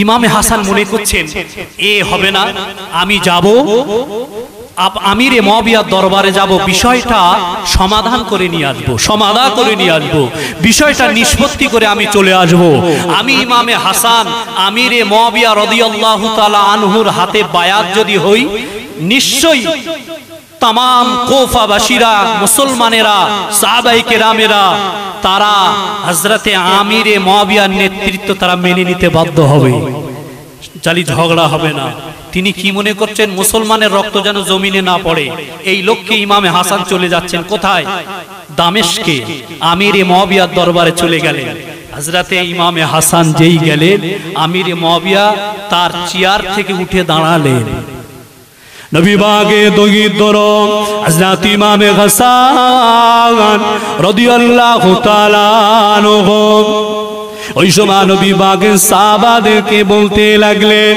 ইমামে হাসান মনে করছেন এ হবে না, আমি যাব, আমিরে মুআবিয়ার দরবারে যাব, বিষয়টা সমাধান করে নিয়ে আসবো, সমাধান করে নিয়ে আসবো, বিষয়টা নিষ্পত্তি করে আমি চলে আসবো। আমি ইমামে হাসান আমিরে মুআবিয়া রাদিয়াল্লাহু তাআলা আনহুর হাতে বায়াত যদি হই, নিশ্চয়ই তাম কোফাবাসীরা, মুসলমানেরা, সাহাবায়ে কেরামেরা তারা হযরতে আমিরে মুআবিয়ার নেতৃত্ব তারা মেনে নিতে বাধ্য হবে, জালি ঝগড়া হবে না। তিনি কি মনে করছেন মুসলমানের রক্ত যেন জমিনে না পড়ে, এই লক্ষ্যে ইমামে হাসান চলে যাচ্ছেন কোথায়? দামেস্কে আমিরে মুআবিয়ার দরবারে চলে গেলেন। হযরতে ইমামে হাসান যেই গেলেন, আমিরে মুআবিয়া তার চেয়ার থেকে উঠে দাঁড়ালেন। নবী বাগে দগিদর হযরত ইমামে হাসান রাদিয়াল্লাহু তাআলা আনহু ওই সময় নবী বাগে সাহাবাদেরকে বলতে লাগলেন,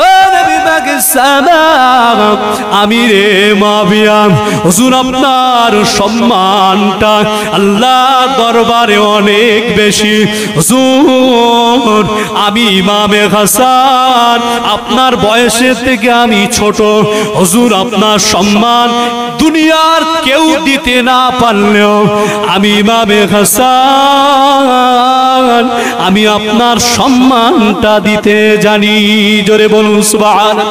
ও নবী বাগে সাহাবা, আমিরে মুআবিয়া হুজুর আপনার সম্মানটা আল্লাহর দরবারে অনেক বেশি। হুজুর আমি ইমামে হাসান, আপনার বয়সের থেকে আমি ছোট। হুজুর আপনার সম্মান দুনিয়ার কেউ দিতে না পারলেও আমি ইমামে হাসান, আমি আপনার সম্মানটা দিতে জানি। জোরে বলুন সুবহানাল্লাহ।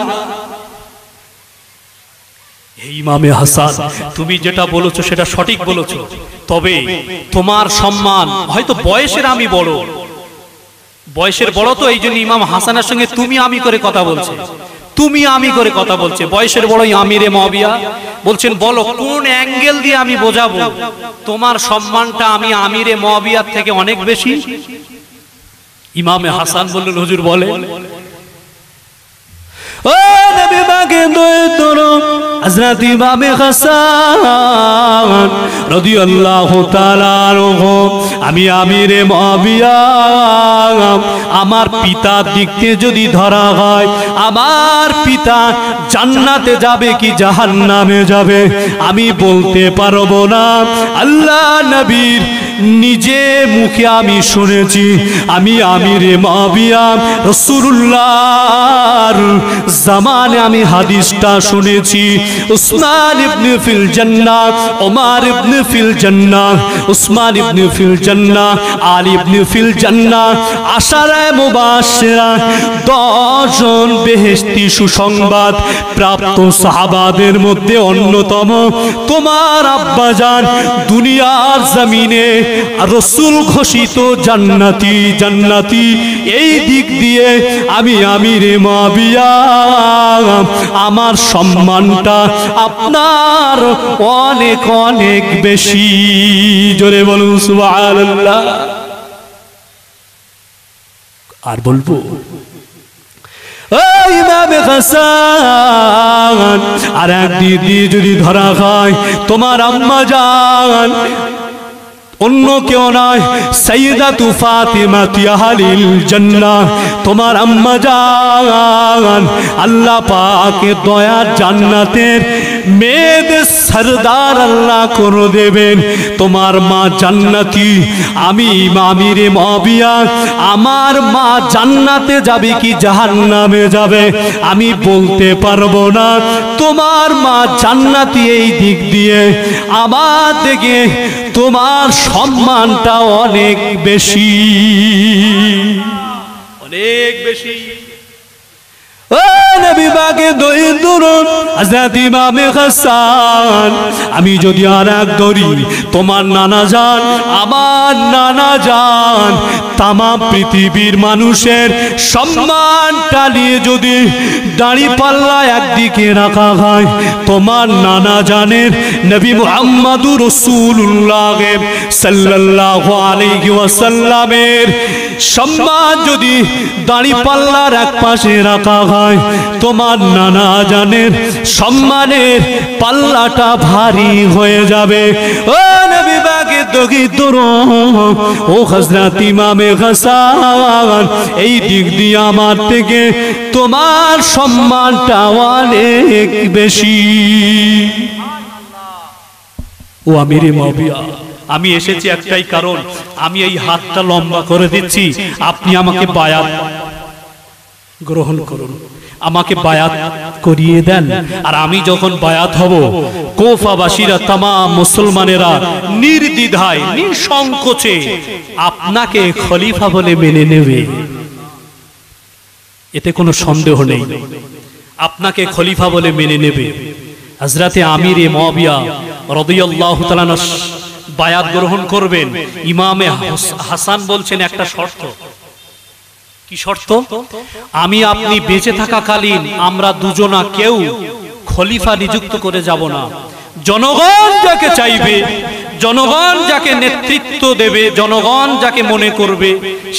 ইমামে হাসান, তুমি যেটা বলেছো সেটা সঠিক বলেছো, তবে তোমার সম্মান হয়তো বয়সের আমি বড়, বয়সের বড় তো এই জন্য ইমাম হাসানের সঙ্গে তুমি আমি করে কথা বলছে, তুমি আমি করে কথা বলছে। বয়সের বড়ই আমিরে মুআবিয়া বলছেন, বলো কোন অ্যাঙ্গেল দিয়ে আমি বোঝাবো তোমার সম্মানটা আমি আমিরে মুআবিয়ার থেকে অনেক বেশি? ইমামে হাসান বললেন, হুজুর বলে, ও নবী পাকে দয়ার হযরত ইমামে হাসান রাদিয়াল্লাহু তাআলা আনহু, আমি আমিরে মুআবিয়া, আমার পিতার দিক থেকে যদি ধরা হয়, আমার পিতা জান্নাতে যাবে কি জাহান্নামে যাবে আমি বলতে পারবো না। আল্লাহ নবীর নিজে মুখে আমি শুনেছি, আমি আমিরে মুআবিয়া রাসূলুল্লাহর জামানে আমি হাদিসটা শুনেছি, উসমান ইবনে ফিল জান্নাহ, ওমর ইবনে ফিল জান্নাহ, উসমান ইবনে ফিল জান্নাহ, আলী ইবনে ফিল জান্নাহ, আশারায়ে মুবাশশিরা 10 জন বেহেশতি সুসংবাদ প্রাপ্ত সাহাবাদের মধ্যে অন্যতম তোমার আব্বাজান দুনিয়ার জমিনে রাসূল ঘোষিত জান্নাতি, জান্নাতি। এই দিক দিয়ে আমি আমিরে মুআবিয়া, আমার সম্মানটা আপনার অনেক অনেক বেশি। জোরে বলুন সুবহানাল্লাহ। আর বলবো, ইমামে হাসান আর একদিক দিয়ে যদি ধরা হয়, তোমার আম্মা জান অন্য কেউ নয়, সাইয়্যিদাতু ফাতিমা আহলিল জান্নাহ, তোমার আম্মা জান আল্লাহ পাকের দয়ার জান্নাতের মেয়েদের সরদার আল্লাহ করে দেবেন। তোমার মা জান্নাতি, আমি আমিরে মুআবিয়া, আমার মা জান্নাতে যাবে কি জাহান্নামে যাবে আমি বলতে পারবো না। তোমার মা জান্নাতি, এই দিক দিয়ে আমার থেকে তোমার সম্মানটা অনেক বেশি, অনেক বেশি। ও নবী পাকে দয়ার হযরত ইমামে হাসান, আমি যদি আর এক ধরি, তোমার নানা জান, আমার নানা জান, তাম পৃথিবীর মানুষের সম্মানটা নিয়ে যদি দাড়ি পাল্লা একদিকে রাখা হয়, তোমার নানা জানের নবী মুহাম্মদুর রাসূলুল্লাহ সাল্লাল্লাহু আলাইহি ওয়াসাল্লামের সম্মান যদি দাড়ি পাল্লার এক পাশে রাখা হয়, তোমার নানা জানের সম্মানের পাল্লাটা ভারী হয়ে যাবে। ও নবী পাকে দগিদর, ও হযরত ইমামে হাসান, এই দিক দিয়ে আমার থেকে তোমার সম্মানটা অনেক বেশি। ও আমিরে মুআবিয়া, আমি এসেছি একটাই কারণ, আমি এই হাতটা লম্বা করে দিচ্ছি, আপনি আমাকে বায়াত, গ্রহণ করুন, আমাকে বায়াত করিয়ে দেন। আর আমি যখন বায়াত হব, কোফাবাসীরা তামাম মুসলমানেরা নির্দ্বিধায় নিঃসংকোচে আপনাকে খলিফা বলে মেনে নেবে, এতে কোনো সন্দেহ নেই। আপনাকে খলিফা বলে মেনে নেবে। হযরতে আমির মুআবিয়া রাদিয়াল্লাহু তাআলা বায়াত গ্রহণ করবেন। ইমামে হাসান বলছেন একটা শর্ত। কি শর্ত? আমি আপনি বেঁচে থাকাকালীন আমরা দুজনা কেউ খলিফা নিযুক্ত করে যাব না। জনগণ যাকে চাইবে, জনগণ যাকে নেতৃত্ব দেবে, জনগণ যাকে মনে করবে,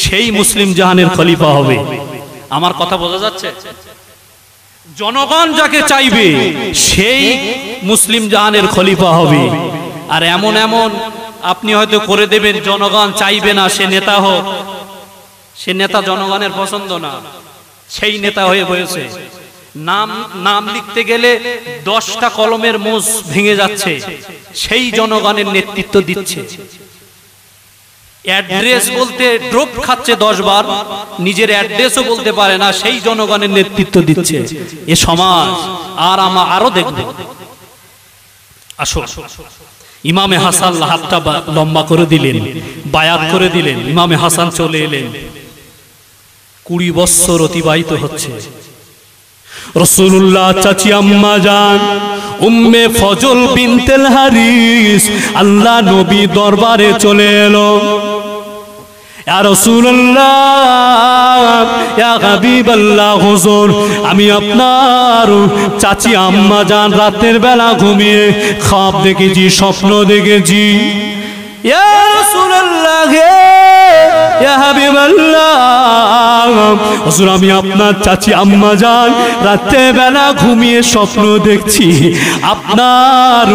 সেই মুসলিম জাহানের খলিফা হবে। আমার কথা বোঝা যাচ্ছে? জনগণ যাকে চাইবে সেই মুসলিম জাহানের খলিফা হবে। আর এমন এমন আপনি হয়তো করে দেবেন, জনগণ চাইবে না সে নেতা হোক, সে নেতা জনগণের পছন্দ না, সেই নেতা হয়ে বসেছে। নাম লিখতে গেলে 10টা কলমের মোজ ভেঙে যাচ্ছে, সেই জনগণের নেতৃত্ব দিচ্ছে। অ্যাড্রেস বলতে ড্রপ খাচ্ছে 10 বার, নিজের অ্যাড্রেসও বলতে পারে না, সেই জনগণের নেতৃত্ব দিচ্ছে। এ সমাজ আর আরো দেখব। আসো, ইমামে হাসান হাতটা লম্বা করে দিলেন, বায়াত করে দিলেন। ইমামে হাসান চলে এলেন। 20 বছর অতিবাহিত হচ্ছে। রাসূলুল্লাহ চাচি আম্মা জান উম্মে ফজল বিনতেল হারিস আল্লাহ নবী দরবারে চলে এলো। ইয়া রাসূলুল্লাহ, ইয়া হাবিবাল্লাহ, হুজুর আমি আপনার চাচি আম্মা জান রাতের বেলা ঘুমিয়ে খাব দেখেছি, স্বপ্ন দেখেছি। ইয়া রাসূলুল্লাহ, ইয়া হাবিবাল্লাহ, হুজুর আমি আপনার চাচি আম্মা জান রাতের বেলা ঘুমিয়ে স্বপ্ন দেখছি, আপনার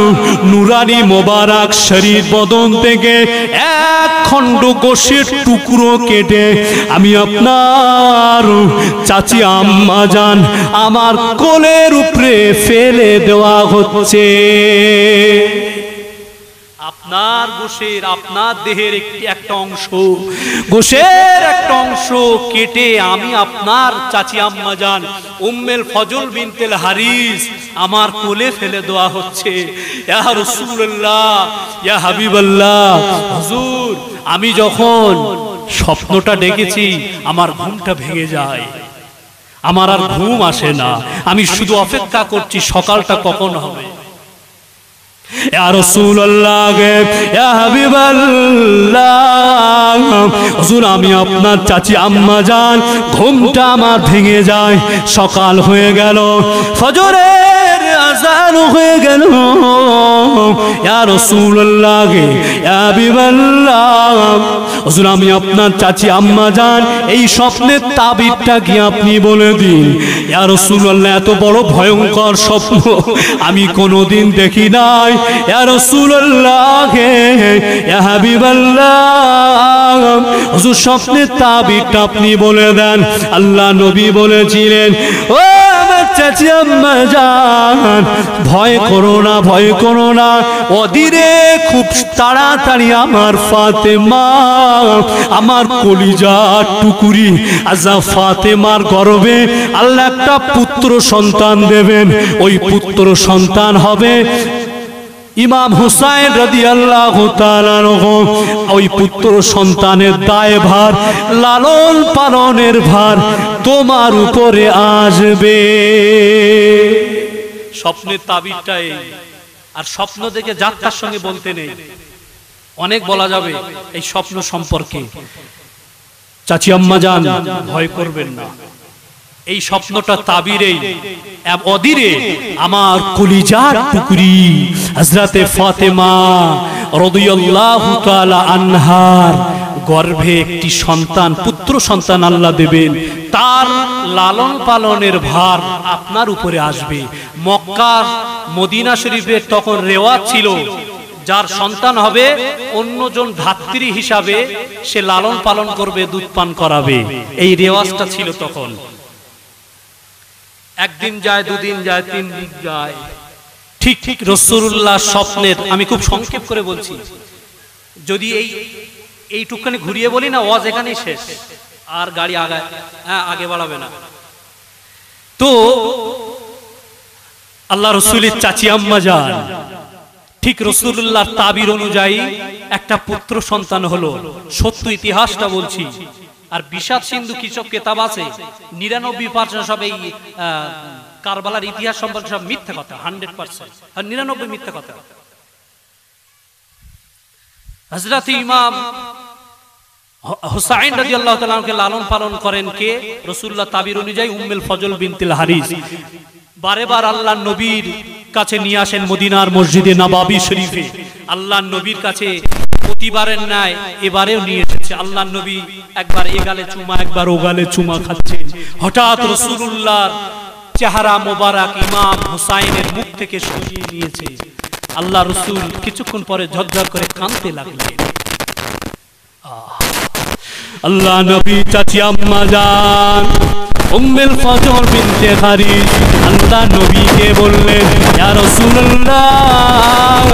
নুরানি মোবারক শরীর বদন থেকে এক খণ্ড গোশের টুকরো কেটে আমি আপনার চাচি আম্মা জান আমার কোলের উপরে ফেলে দেওয়া হচ্ছে। আপনার গোশের, আপনার দেহের একটা অংশ, গোশের একটা অংশ কেটে আমি আপনার চাচি আম্মা জান উম্মেল ফজল বিনতেল হারিস আমার কোলে ফেলে দেওয়া হচ্ছে। ইয়া রাসূলুল্লাহ, ইয়া হাবিবাল্লাহ, হুজুর আমি যখন স্বপ্নটা দেখেছি আমার ঘুমটা ভেঙে যায়, আমার আর ঘুম আসে না, আমি শুধু অপেক্ষা করছি সকালটা কখন হবে। ইয়া রাসূলুল্লাহ, ইয়া হাবিবাল্লাহ, হুজুর আমি আপনার চাচি আম্মা জান ঘুমটা আমার ভেঙে যায়, সকাল হয়ে গেল, ফজরের আযান হয়ে গেল। ইয়া রাসূলুল্লাহ, ইয়া হাবিবাল্লাহ, হুজুর আমি আপনার চাচি আম্মা জান এই স্বপ্নের তাবিরটা কি আপনি বলে দিন। ইয়া রাসূলুল্লাহ, এত বড় ভয়ঙ্কর স্বপ্ন আমি কোনোদিন দেখি নাই। ইয়া রাসূলুল্লাহ, ইয়া হাবিবাল্লাহ, হুজুর স্বপ্নের তাবিরটা আপনি বলে দেন। আল্লাহ নবী বলেছিলেন, ও আমার চাচি আম্মা জান ভয় করো না, ভয় করো না, অধীরে খুব তাড়াতাড়ি আমার ফাতেমা, আমার কলিজার টুকুরি আজা ফাতেমার গর্ভে আল্লাহ একটা পুত্র সন্তান দেবেন। ওই পুত্র সন্তান হবে ইমাম হুসাইন রাদিয়াল্লাহু তাআলা আনহু। ওই পুত্র সন্তানের দায়ভার, লালন পালনের ভার তোমার উপরে আসবে। স্বপ্নের তাবিরটা এই। আর স্বপ্ন দেখে যাত্রার সঙ্গে বলতে নেই, অনেক বলা যাবে এই স্বপ্ন সম্পর্কে। চাচি আম্মা জান ভয় করবেন না, এই স্বপ্নটা তাবিরেই অধীরে আমার কলিজার টুকরি হযরতে ফাতেমা রাদিয়াল্লাহু তাআলা আনহার গর্ভে একটি সন্তান, পুত্র সন্তান আল্লাহ দেবেন, তার লালন পালনের ভার আপনার উপরে আসবে। মক্কা মদিনা শরীফের তখন রেওয়াজ ছিল, যার সন্তান হবে অন্যজন ধাত্রী হিসাবে সে লালন পালন করবে, দুধ পান করাবে। এই রেওয়াজটা ছিল তখন। একদিন যায়, দুদিন যায়, 3 দিন যায়, ঠিক ঠিক রাসূলুল্লাহ স্বপ্নের, আমি খুব সংক্ষেপ করে বলছি, যদি এইটুকখানি ঘুরিয়ে বলি না ওয়াজ এখানেই শেষ, আর গাড়ি আগে বাড়াবে না। তো আল্লাহ রসুলের চাচি আম্মা যান ঠিক রাসূলুল্লাহর তাবির অনুযায়ী একটা পুত্র সন্তান হলো। সত্য ইতিহাসটা বলছি। আর বিষাদ সিন্ধু কিসব কিতাব আছে 99% সব এই কারবালার ইতিহাস সম্পর্কে সব মিথ্যা কথা, 100% আর 99 মিথ্যা কথা। হযরত ইমাম হুসাইন রাদিয়াল্লাহু তাআলা কে লালন পালন করেন কে? রাসূলুল্লাহ তাবির অনুযায়ী উম্মুল ফজল বিনতুল হারিস। বারে বার আল্লাহর নবীর কাছে নিয়ে আসেন মদিনার মসজিদে নববী শরীফে। আল্লাহর নবীর কাছে প্রতিবারের ন্যায় এবারেও নিয়ে এসেছে। আল্লাহর নবী একবার এ গালে চুমা একবার ও গালে চুমা খাচ্ছেন। হঠাৎ রাসূলুল্লাহর চেহারা মোবারক ইমাম হুসাইনের মুখ থেকে সরিয়ে নিয়েছে। আল্লাহ রাসূল কিছুক্ষণ পরে ঝরঝর করে কাঁদতে লাগলেন। আল্লাহ নবী চাচি আম্মা জান উম্মুল ফজল বিনতে হারিস আল্লাহ নবীকে বললেন, ইয়া রাসূলুল্লাহ,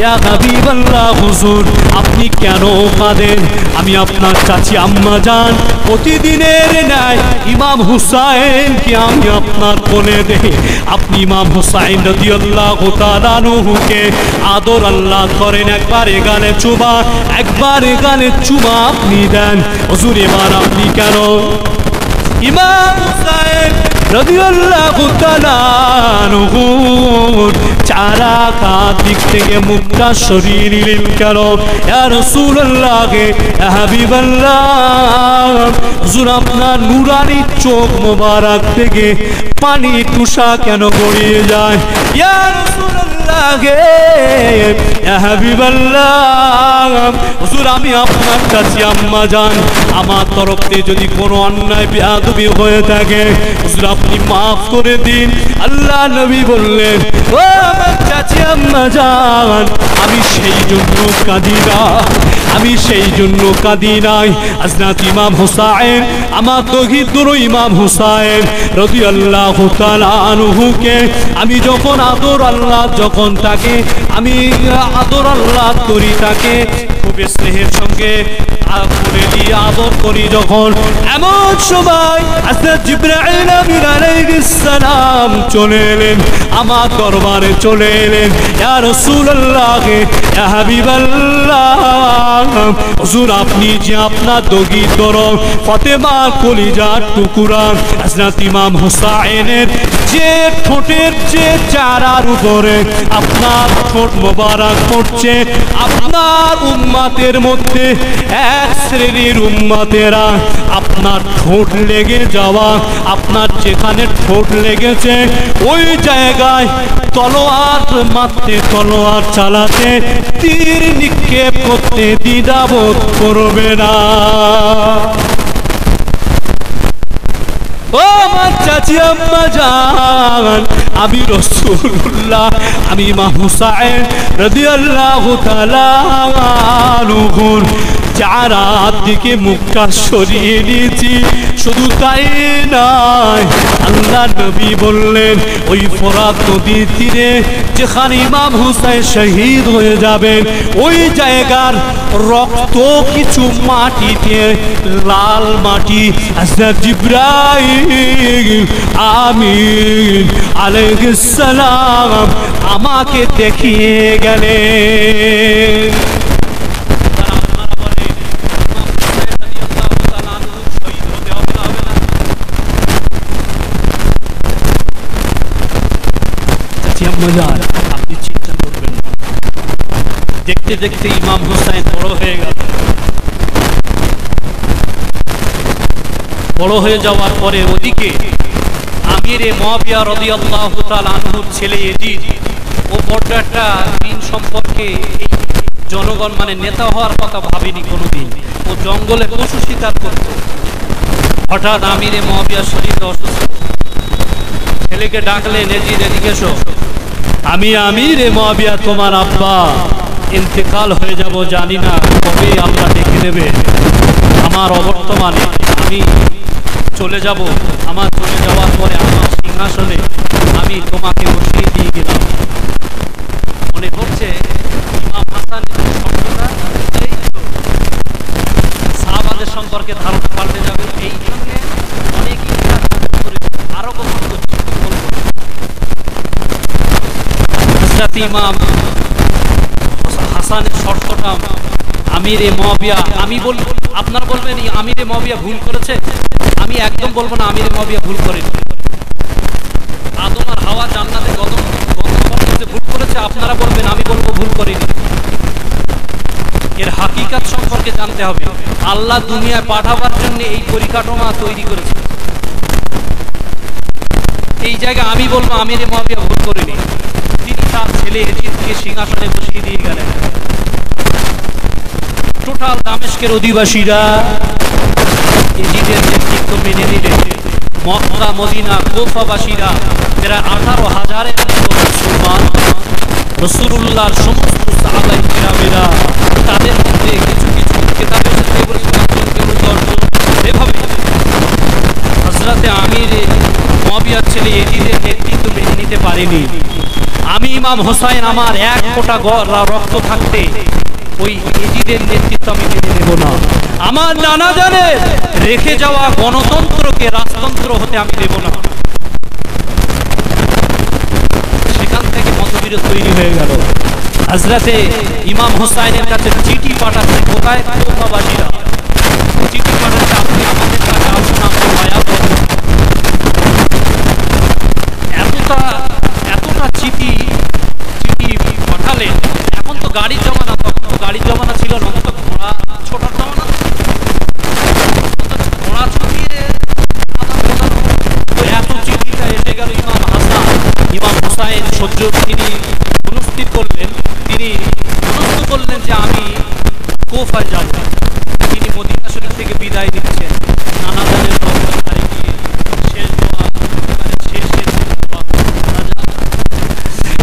ইয়া হাবিবাল্লাহ, হুজুর আপনি কেন কাঁদেন? আমি আপনার চাচি আম্মা জান প্রতিদিনের ন্যায় ইমাম হুসাইনকে আমি আপনার কোলে দেই। আপনি ইমাম হুসাইন রাদিয়াল্লাহু তাআলা আনহুকে আদর আল্লাহ করেন। একবার এ গালে চুমা একবার এ গালে চুমা আপনি দেন। হুজুর এবার আপনি কেন? ইমাম হুসাইন রাদিয়াল্লাহু তাআলা আনহু চারা কাঁধ দিক থেকে মুখটা সরিয়ে নিলেন কেন? ইয়া রাসূলুল্লাহ, ইয়া হাবিবাল্লাহ, হুজুর আপনার নূরানি চোখ মোবারক থেকে পানি তুষা কেন গড়িয়ে যায়? ইয়া রাসূলুল্লাহ, ইয়া হাবিবাল্লাহ, হুজুর আমি আপনার কাছে আম্মা জান আমার তরফ থেকে যদি কোনো অন্যায় বেয়াদবি হয়ে থাকে হুজুর আপনি মাফ করে দিন। আল্লাহ নবী বললেন, ও আমার চাচি আম্মা জান আমি সেই জন্য কাঁদি না, আমি সেই জন্য কাঁদি নাই। হযরত ইমাম হুসাইন আমার দহিদুর ইমাম হুসাইন রাদিয়াল্লাহু তাআলা আনহুকে আমি যখন আদর আল্লাহ যখন তাকে আমি আদর আল্লাহ করি তাকে খুব স্নেহের সঙ্গে করে দিয়ে আদর করি যখন এমন সময় হযরত জিবরাইল আমিন আলাইহিস সালাম চলে এলেন আমার দরবারে চলে এলেন। ইয়া রাসূলুল্লাহ, ইয়া হাবিবাল্লাহ, হুজুর আপনি যে আপনার দগিতর ফাতেমার কলিজার টুকরা হযরত ইমাম হুসাইনের যে ঠোঁটের যে চারার উপরে আপনার ঠোঁট মোবারক পড়ছে, আপনার উম্মতের মধ্যে এক শ্রেণীর উম্মতেরা আপনার ঠোঁট লেগে যাওয়া, আপনার যেখানে ঠোঁট লেগেছে ওই জায়গায় তলোয়ার মারতে তলোয়ার চালাতে তীর নিক্ষেপ করতে দ্বিধাবোধ করবে না। ও আমার চাচি আম্মা জান আমি রাসূলুল্লাহ আমি ইমাম হুসাইন রাদিয়াল্লাহু তাআলা আনহুর চারার দিকে মুখটা সরিয়ে নিয়েছি। শুধু তাই নয়, আল্লাহ নবী বললেন ওই ফোরাত নদীর তীরে যেখানে ইমাম হুসাইন শহীদ হয়ে যাবেন ওই জায়গার রক্ত কিছু মাটিতে লাল মাটি হযরত জিবরাইল আমিন আলাইহিস সালাম আমাকে দেখিয়ে গেলেন। আপনি চিন্তা করবেন না, দেখতে দেখতে ইমাম হুসাইন বড় হয়ে গেল। বড় হয়ে যাওয়ার পরে ওদিকে আমিরে মুআবিয়া রাদিয়াল্লাহু তাআলা আনহুর ছেলে ইয়াজিদ ও বড় একটা দিন সম্পর্কে এই জনগণ মানে নেতা হওয়ার কথা ভাবেনি কোনোদিন। ও জঙ্গলে পশু শিকার করত। হঠাৎ আমিরে মুআবিয়া শরীরে অসুস্থ, ছেলেকে ডাকলেন, ইয়াজিদ এদিকে এসো, আমি আমিরে মুআবিয়া তোমার আব্বা ইন্তেকাল হয়ে যাব, জানি না কবে আল্লাহ ডেকে নেবে। আমার অবর্তমানে আমি চলে যাব, আমার চলে যাওয়ার পরে আমার সিংহাসনে আমি তোমাকে বসিয়ে দিয়ে গেলাম। মনে করছে ইমাম হাসান সাহাবাদের সম্পর্কে ধারণা পাল্টে যাবে, এই জন্য অনেক ইতিহাস আরো কথা করছে। হযরত ইমাম হাসানের শর্তটা আমিরে মুয়াবিয়া, আমি বলবো আপনারা বলবেন আমিরে মুয়াবিয়া ভুল করেছে, আমি একদম বলবো না আমিরে মুয়াবিয়া ভুল করেনি। আদম আর হাওয়া জান্নাতে গন্ধ করতে ভুল করেছে, আপনারা বলবেন, আমি বলবো ভুল করেনি। এর হাকিকাত সম্পর্কে জানতে হবে। আল্লাহ দুনিয়ায় পাঠাবার জন্য এই পরিকাঠামো তৈরি করেছে। এই জায়গায় আমি বলবো আমিরে মুয়াবিয়া ভুল করেনি, তিনি তার ছেলে এজিদকে সিংহাসনে বসিয়ে দিয়ে গেলেন। টোটাল দামেস্কের অধিবাসীরা এজিদের নেতৃত্ব মেনে নিলেন। মক্কা মদিনা কুফাবাসীরা প্রায় 18,000-এর মতো মুসলমান, রাসূলুল্লাহর সমস্ত সাহাবায়ে কিরামেরা, তাদের মধ্যে কিছু কিছু কিতাবের মধ্যে বলেছেন এভাবে হযরতে আমির মুয়াবিয়ার ছেলে এজিদের নেতৃত্ব মেনে নিতে পারেনি। আমি ইমাম হোসাইন আমার এক ফোঁটা রক্ত থাকতে ওই এজিদের নেতৃত্ব আমি মেনে নেব না। আমার নানা জানে রেখে যাওয়া গণতন্ত্রকে রাজতন্ত্র হতে আমি দেব না। সেখান থেকে মতবিরোধ তৈরি হয়ে গেল। হযরতে ইমাম হোসাইনের কাছে চিঠি পাঠাচ্ছে, কোথায় কুফাবাসীরা চিঠি পাঠাচ্ছে, আপনি আমাদের কাছে আসুন, আমরা বায়াত হব। এতটা চিঠি পাঠালেন। এখন তো গাড়ির জমানা, তখন তো গাড়ির জমানা ছিল না, তো ঘোড়া ছোটার জমানা, ঘোড়া ছড়িয়ে এত চিঠিটা এসে গেল। ইমাম হোসাইন তিনি মনস্থির করলেন, তিনি মনস্থ করলেন যে আমি কুফায় যাব। তিনি মদিনা শরীফ থেকে বিদায় দিচ্ছেন। নানা জানের শেষ দোয়া,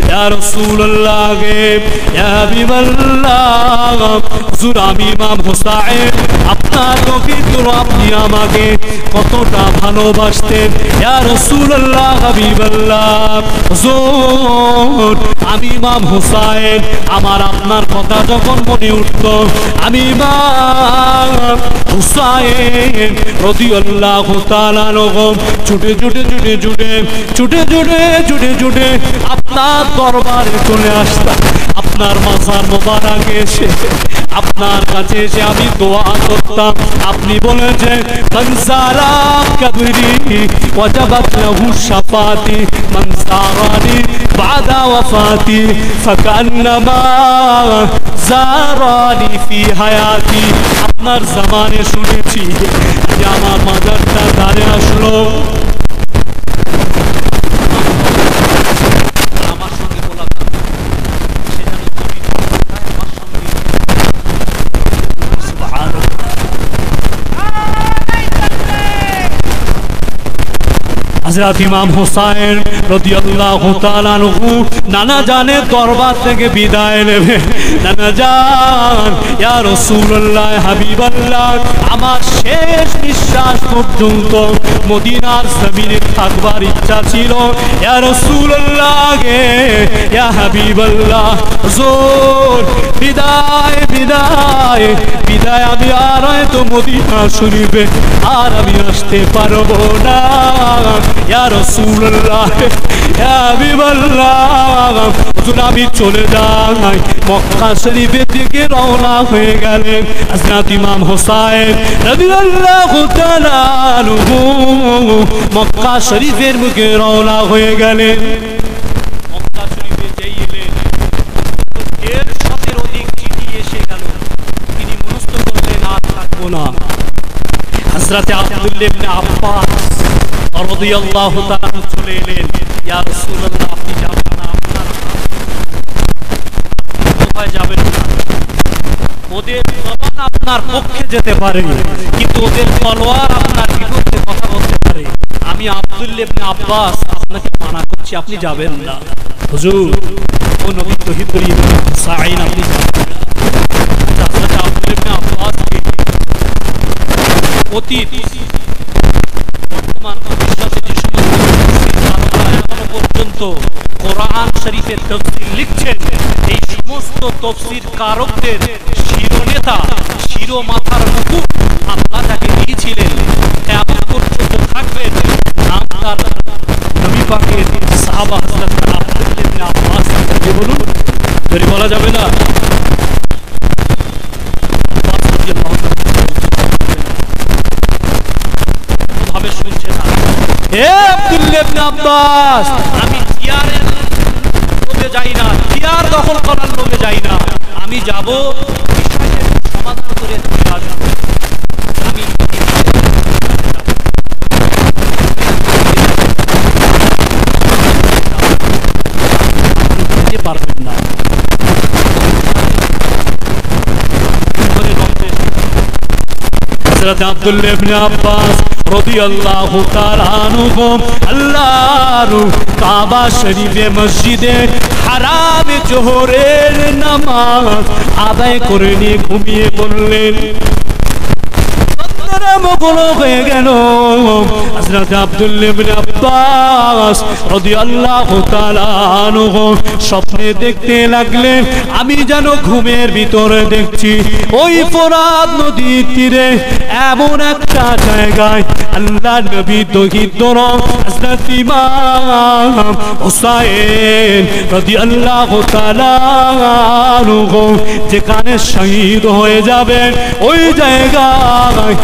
ইয়া রাসূলুল্লাহ গে ইয়া হাবিবাল্লাহ, হুজুর আমি ইমাম হোসাইন, আপনার নবীর আপনি আমাকে কতটা ভালোবাসতেন। ইয়া রাসূলুল্লাহ হাবিবাল্লাহ, হুজুর আমি ইমাম হোসাইন, আমার আপনার কথা যখন মনে উঠত, আমি ইমাম হোসাইন রাদিয়াল্লাহু তাআলা ছুটে ছুটে ছুটে ছুটে ছুটে ছুটে ছুটে ছুটে আপনার দরবারে চলে আসতাম। আপনার মাজার মোবারকে এসে আপনার কাছে এসে আমি দোয়া করতাম। আপনি বলেছেন মান যারা কবরি ওয়াজাবাত লাহু শাফাতি, মান যারানি বাদা ওয়াফাতি ফাকান্নামা যারানি ফি হায়াতি। আপনার জামানে শুনেছি যে আমার মাজারটা ধারে আসলো, হযরত ইমাম হোসাইন রাদিয়াল্লাহু তাআলা আনহু নানা জানের দরবার থেকে বিদায় নেবেন। নানা জান ইয়া রাসূলুল্লাহ হাবিবাল্লাহ, আমার শেষ নিঃশ্বাস পর্যন্ত মদিনার জমিনে থাকবার ইচ্ছা ছিল। ইয়া রাসূলুল্লাহ গে ইয়া হাবিবাল্লাহ, হুজুর বিদায় বিদায় বিদায়, আমি আর হয়তো মদিনা শরীফে আর আমি আসতে পারবো না। ইয়া রাসূলুল্লাহ ইয়া হাবিবাল্লাহ, হুজুর আমি চলে যাই। মক্কা শরীফের দিকে রওনা হয়ে গেলেন হযরত ইমাম হোসাইন রাদিয়াল্লাহু তাআলা আনহু। মক্কা শরীফের মুখে রওনা হয়ে গেলেন। মক্কা শরীফে যেই এলেন, 150-এর অধিক চিঠি এসে গেল। তিনি মনস্থ করলেন আর থাকবো না। হযরত আব্দুল্লাহ ইবনে আব্বাস রাদিয়াল্লাহু তাআলা চলে এলেন। ইয়া রাসূলুল্লাহ আপনি যাবেন না, আপনার কোথায় যাবেন না? ওদের জবান আপনার পক্ষে যেতে পারে, কিন্তু ওদের তলোয়ার আপনার বিরুদ্ধে কথা বলতে পারে। আমি আব্দুল্লাহ ইবনে আব্বাস আপনাকে মানা করছি, আপনি যাবেন না। হুজুর ও নবী তৌহিদ হুসাইন আপনি যাবেন না। হযরত আব্দুল্লাহ ইবনে আব্বাস অতীত বর্তমান ভবিষ্যতে যে সমস্ত এখনো পর্যন্ত কোরআন শরীফের তাফসীর লিখছেন, এই সমস্ত তাফসীর কারকদের শিরোনেতা, শিরোমাথার মুকুট আল্লাহ তাকে দিয়েছিলেন। কিয়ামত পর্যন্ত থাকবেন নাম তার নবী পাকের সাহাবা হযরত আব্দুল্লাহ ইবনে আব্বাস। বলুন বলা যাবে না? ভাবে শুনছে না। হে আব্দুল্লাহ ইবনে আব্বাস, আমি জিয়ারের লোভে যাই না, জিয়ার দখল করার লোভে যাই না, আমি যাব বিষয়টা সমাধান করে দিয়ে আসবো। আমি দিতে পারবেন না। হযরত আব্দুল্লাহ ইবনে আব্বাস রাদিয়াল্লাহু তাআলা আনহু আল্লাহর কাবা শরীফে মসজিদে হারামে জোহরের নামাজ আদায় করে নিয়ে ঘুমিয়ে পড়লেন। মগ্ন হয়ে গেল। হযরত আব্দুল্লাহ ইবনে আব্বাস রাদিয়াল্লাহু তাআলা আনহু স্বপ্নে দেখতে লাগলেন, আমি যেন ঘুমের ভিতরে দেখছি ওই ফোরাত নদীর তীরে এমন একটা জায়গায় আল্লাহর নবী শহীদ হযরত ইমাম হুসাইন রাদিয়াল্লাহু তাআলা আনহু যেখানে শহীদ হয়ে যাবেন, ওই জায়গায়